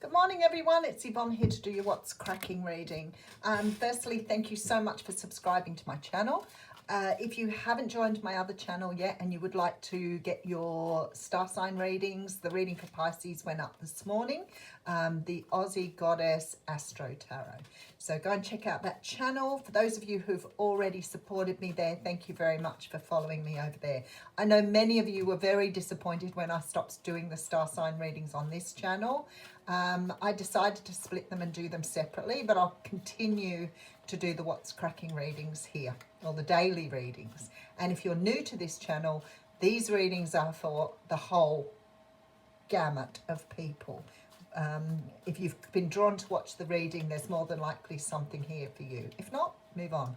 Good morning, everyone. It's Yvonne here to do your What's Cracking reading. Firstly, thank you so much for subscribing to my channel. If you haven't joined my other channel yet and you would like to get your star sign readings, the reading for Pisces went up this morning, the Aussie Goddess Astro Tarot. So go and check out that channel. For those of you who've already supported me there, thank you very much for following me over there. I know many of you were very disappointed when I stopped doing the star sign readings on this channel. I decided to split them and do them separately, but I'll continue to do the What's Cracking readings here, or the daily readings. And if you're new to this channel, these readings are for the whole gamut of people. If you've been drawn to watch the reading, there's more than likely something here for you. If not, move on.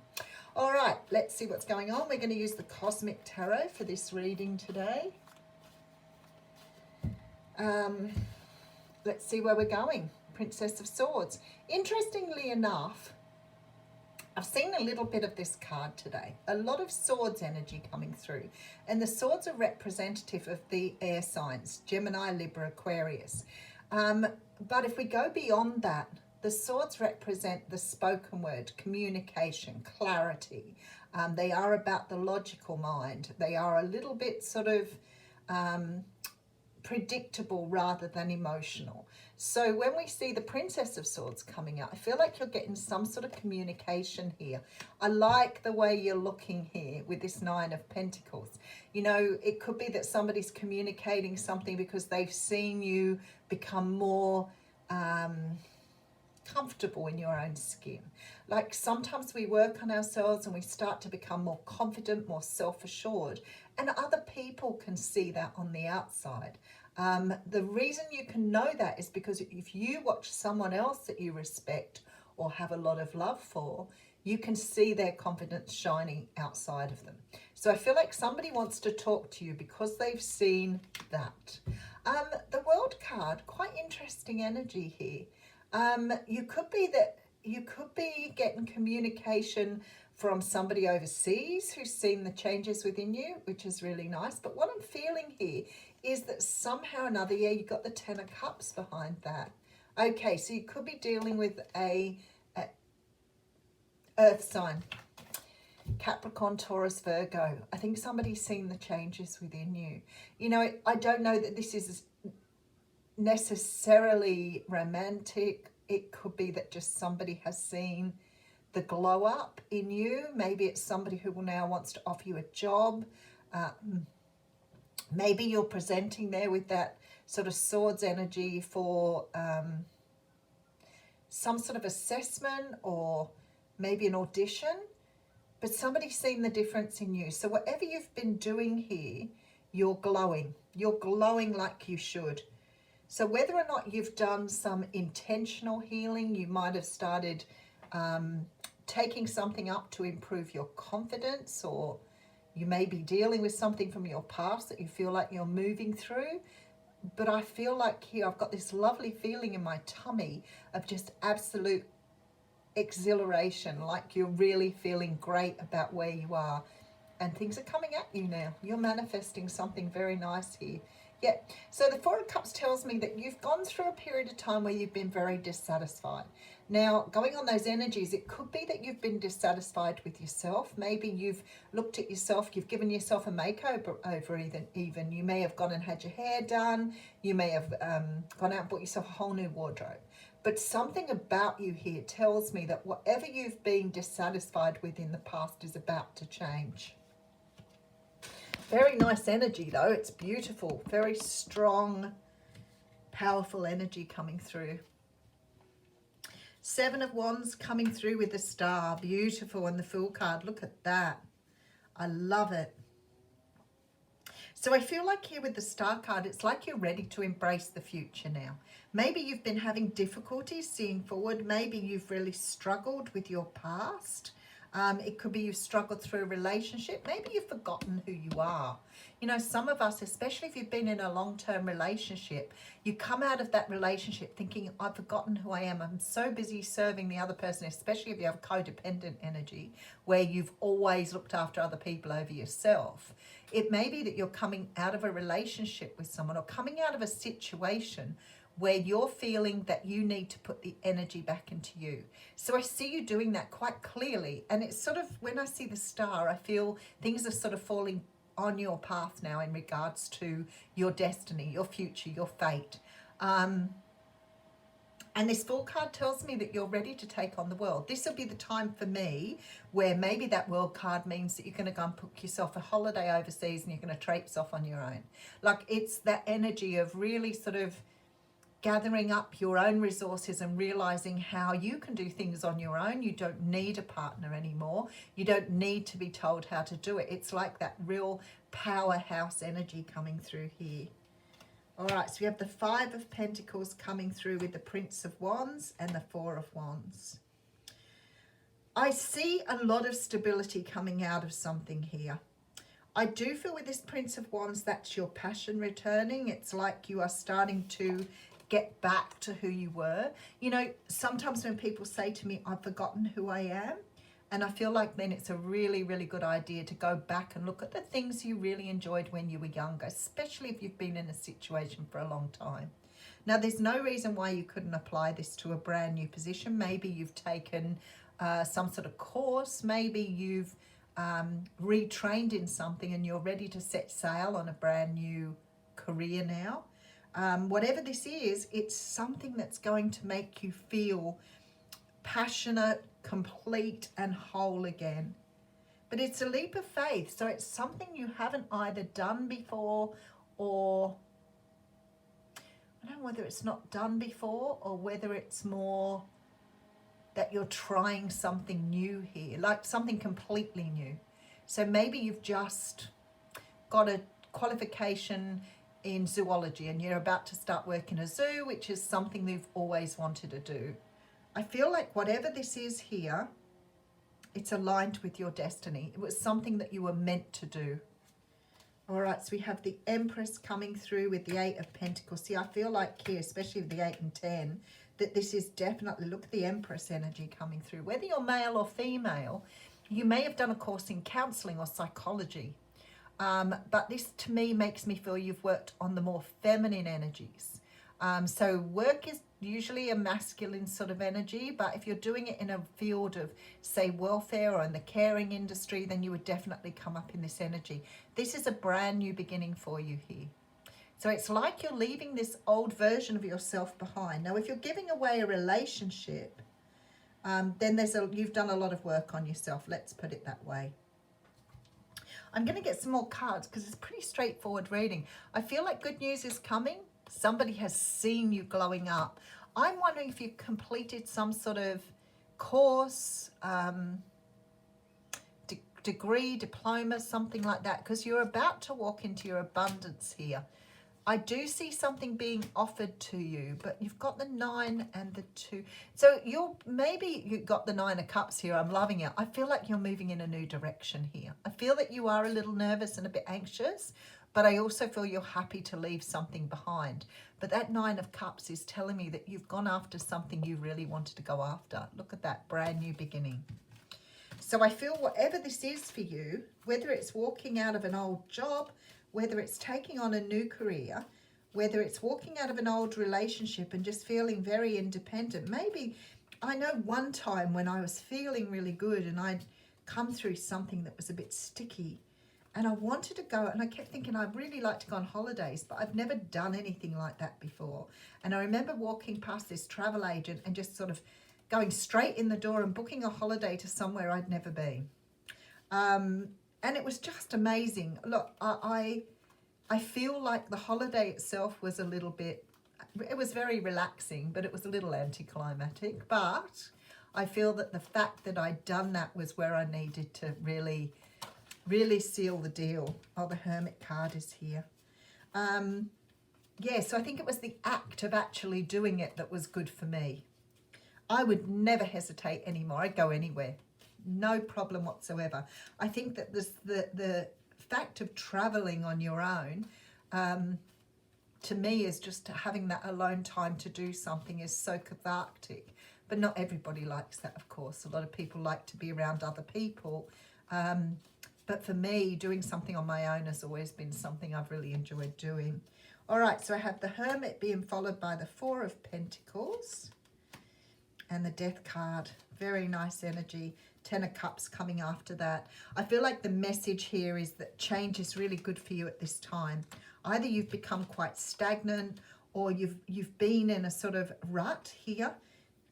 All right, let's see what's going on. We're going to use the Cosmic Tarot for this reading today. Let's see where we're going. Princess of Swords. Interestingly enough, I've seen a little bit of this card today. A lot of swords energy coming through. And the swords are representative of the air signs, Gemini, Libra, Aquarius. But if we go beyond that, the swords represent the spoken word, communication, clarity. They are about the logical mind. They are a little bit sort of predictable rather than emotional. So when we see the Princess of Swords coming out, I feel like you're getting some sort of communication here. I like the way you're looking here with this Nine of Pentacles. You know, it could be that somebody's communicating something because they've seen you become more comfortable in your own skin. Like sometimes we work on ourselves and we start to become more confident, more self-assured, and other people can see that on the outside. The reason you can know that is because if you watch someone else that you respect or have a lot of love for, you can see their confidence shining outside of them. So I feel like somebody wants to talk to you because they've seen that. The World card, quite interesting energy here. You could be getting communication from somebody overseas who's seen the changes within you, which is really nice. But what I'm feeling here is that somehow or another, yeah, you've got the Ten of Cups behind that. Okay, so you could be dealing with a earth sign, Capricorn, Taurus, Virgo. I think somebody's seen the changes within you. You know, I don't know that this is necessarily romantic. It could be that just somebody has seen the glow up in you. Maybe it's somebody who now wants to offer you a job. Maybe you're presenting there with that sort of swords energy for some sort of assessment or maybe an audition, but somebody's seen the difference in you. So whatever you've been doing here, you're glowing. You're glowing like you should. So whether or not you've done some intentional healing, you might have started taking something up to improve your confidence, or you may be dealing with something from your past that you feel like you're moving through. But I feel like here I've got this lovely feeling in my tummy of just absolute exhilaration, like you're really feeling great about where you are. And things are coming at you now. You're manifesting something very nice here. Yeah, so the Four of Cups tells me that you've gone through a period of time where you've been very dissatisfied. Now, going on those energies, it could be that you've been dissatisfied with yourself. Maybe you've looked at yourself, you've given yourself a makeover even. You may have gone and had your hair done. You may have gone out and bought yourself a whole new wardrobe. But something about you here tells me that whatever you've been dissatisfied with in the past is about to change. Very nice energy though, it's beautiful, very strong, powerful energy coming through. Seven of Wands coming through with the Star, beautiful, and the Fool card, look at that. I love it. So I feel like here with the Star card, it's like you're ready to embrace the future now. Maybe you've been having difficulties seeing forward, maybe you've really struggled with your past. It could be you've struggled through a relationship. Maybe you've forgotten who you are. You know, some of us, especially if you've been in a long-term relationship, you come out of that relationship thinking, I've forgotten who I am. I'm so busy serving the other person, especially if you have codependent energy, where you've always looked after other people over yourself. It may be that you're coming out of a relationship with someone or coming out of a situation where you're feeling that you need to put the energy back into you. So I see you doing that quite clearly. And it's sort of, when I see the star, I feel things are sort of falling on your path now in regards to your destiny, your future, your fate. And this Fool card tells me that you're ready to take on the world. This will be the time for me where maybe that World card means that you're going to go and book yourself a holiday overseas and you're going to traipse off on your own. Like, it's that energy of really sort of gathering up your own resources and realizing how you can do things on your own. You don't need a partner anymore. You don't need to be told how to do it. It's like that real powerhouse energy coming through here. All right, so we have the Five of Pentacles coming through with the Prince of Wands and the Four of Wands. I see a lot of stability coming out of something here. I do feel with this Prince of Wands, that's your passion returning. It's like you are starting to get back to who you were. You know, sometimes when people say to me, I've forgotten who I am, and I feel like then it's a really, really good idea to go back and look at the things you really enjoyed when you were younger, especially if you've been in a situation for a long time. Now, there's no reason why you couldn't apply this to a brand new position. Maybe you've taken some sort of course. Maybe you've retrained in something and you're ready to set sail on a brand new career now. Whatever this is, it's something that's going to make you feel passionate, complete and whole again. But it's a leap of faith, so it's something you haven't either done before, or I don't know whether it's not done before or whether it's more that you're trying something new here, like something completely new. So maybe you've just got a qualification in zoology and you're about to start working a zoo, which is something you've always wanted to do. I feel like whatever this is here, it's aligned with your destiny. It was something that you were meant to do. All right, so we have the Empress coming through with the Eight of Pentacles. See, I feel like here, especially with the 8 and 10, that this is definitely, look at the Empress energy coming through. Whether you're male or female, you may have done a course in counselling or psychology. But this, to me, makes me feel you've worked on the more feminine energies. So work is usually a masculine sort of energy, but if you're doing it in a field of, say, welfare or in the caring industry, then you would definitely come up in this energy. This is a brand new beginning for you here. So it's like you're leaving this old version of yourself behind. Now, if you're giving away a relationship, then you've done a lot of work on yourself. Let's put it that way. I'm going to get some more cards because it's pretty straightforward reading. I feel like good news is coming. Somebody has seen you glowing up. I'm wondering if you've completed some sort of course, degree, diploma, something like that, because you're about to walk into your abundance here. I do see something being offered to you, but you've got the 9 and the 2. So maybe you got the 9 of Cups here. I'm loving it. I feel like you're moving in a new direction here. I feel that you are a little nervous and a bit anxious, but I also feel you're happy to leave something behind. But that 9 of Cups is telling me that you've gone after something you really wanted to go after. Look at that, brand new beginning. So I feel whatever this is for you, whether it's walking out of an old job, whether it's taking on a new career, whether it's walking out of an old relationship and just feeling very independent. Maybe, I know one time when I was feeling really good and I'd come through something that was a bit sticky and I wanted to go, and I kept thinking I'd really like to go on holidays, but I've never done anything like that before. And I remember walking past this travel agent and just sort of going straight in the door and booking a holiday to somewhere I'd never been. And it was just amazing. Look, I feel like the holiday itself was a little bit, it was very relaxing, but it was a little anticlimactic. But I feel that the fact that I'd done that was where I needed to really, really seal the deal. Oh, the Hermit card is here. Yeah, so I think it was the act of actually doing it that was good for me. I would never hesitate anymore. I'd go anywhere. No problem whatsoever. I think that the fact of traveling on your own, to me, is just having that alone time to do something is so cathartic. But not everybody likes that, of course. A lot of people like to be around other people. But for me, doing something on my own has always been something I've really enjoyed doing. All right, so I have the Hermit being followed by the Four of Pentacles and the Death card. Very nice energy. Ten of Cups coming after that. I feel like the message here is that change is really good for you at this time. Either you've become quite stagnant or you've been in a sort of rut here,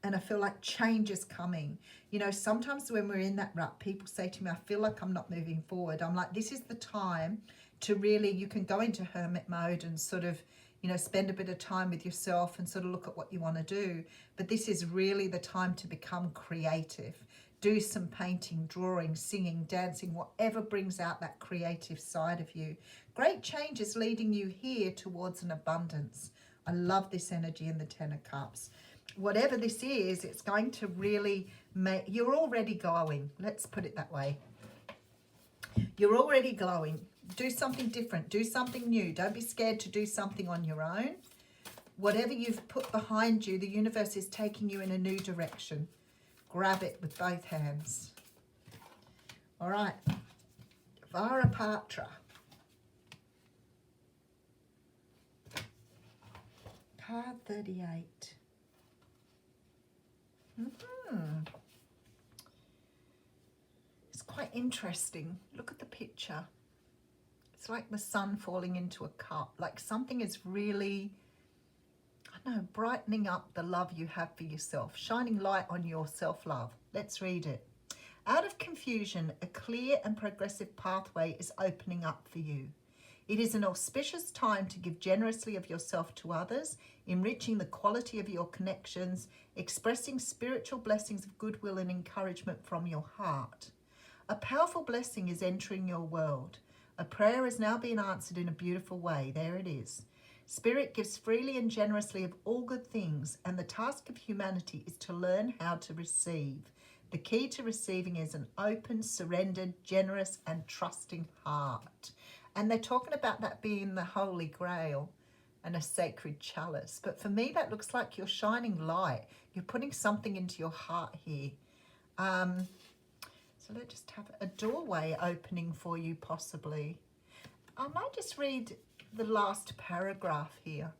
and I feel like change is coming. You know, sometimes when we're in that rut, people say to me, I feel like I'm not moving forward. I'm like, this is the time to really, you can go into hermit mode and sort of, you know, spend a bit of time with yourself and sort of look at what you want to do. But this is really the time to become creative. Do some painting, drawing, singing, dancing, whatever brings out that creative side of you. Great change is leading you here towards an abundance. I love this energy in the Ten of Cups. Whatever this is, it's going to really make, you're already glowing. Let's put it that way. You're already glowing. Do something different. Do something new. Don't be scared to do something on your own. Whatever you've put behind you, the universe is taking you in a new direction. Grab it with both hands. All right. Varapatra. Card 38. It's quite interesting. Look at the picture. It's like the sun falling into a cup. Like something is really, I don't know, brightening up the love you have for yourself. Shining light on your self-love. Let's read it. Out of confusion, a clear and progressive pathway is opening up for you. It is an auspicious time to give generously of yourself to others, enriching the quality of your connections, expressing spiritual blessings of goodwill and encouragement from your heart. A powerful blessing is entering your world. A prayer is now being answered in a beautiful way. There it is. Spirit gives freely and generously of all good things, and the task of humanity is to learn how to receive. The key to receiving is an open, surrendered, generous, and trusting heart. And they're talking about that being the Holy Grail and a sacred chalice. But for me, that looks like you're shining light. You're putting something into your heart here. So let's just have a doorway opening for you, possibly. I might just read the last paragraph here.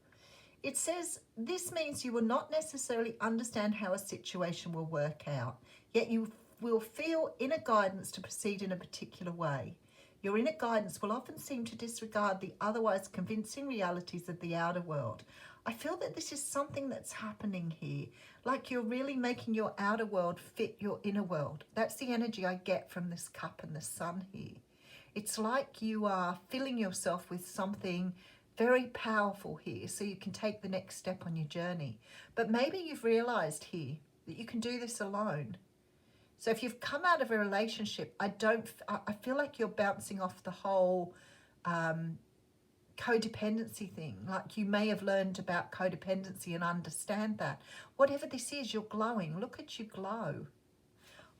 It says, this means you will not necessarily understand how a situation will work out, yet you will feel inner guidance to proceed in a particular way. Your inner guidance will often seem to disregard the otherwise convincing realities of the outer world. I feel that this is something that's happening here, like you're really making your outer world fit your inner world. That's the energy I get from this cup and the sun here. It's like you are filling yourself with something very powerful here so you can take the next step on your journey. But maybe you've realized here that you can do this alone. So if you've come out of a relationship, I feel like you're bouncing off the whole codependency thing. Like you may have learned about codependency and understand that. Whatever this is, you're glowing. Look at you glow.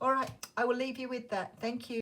All right, I will leave you with that. Thank you.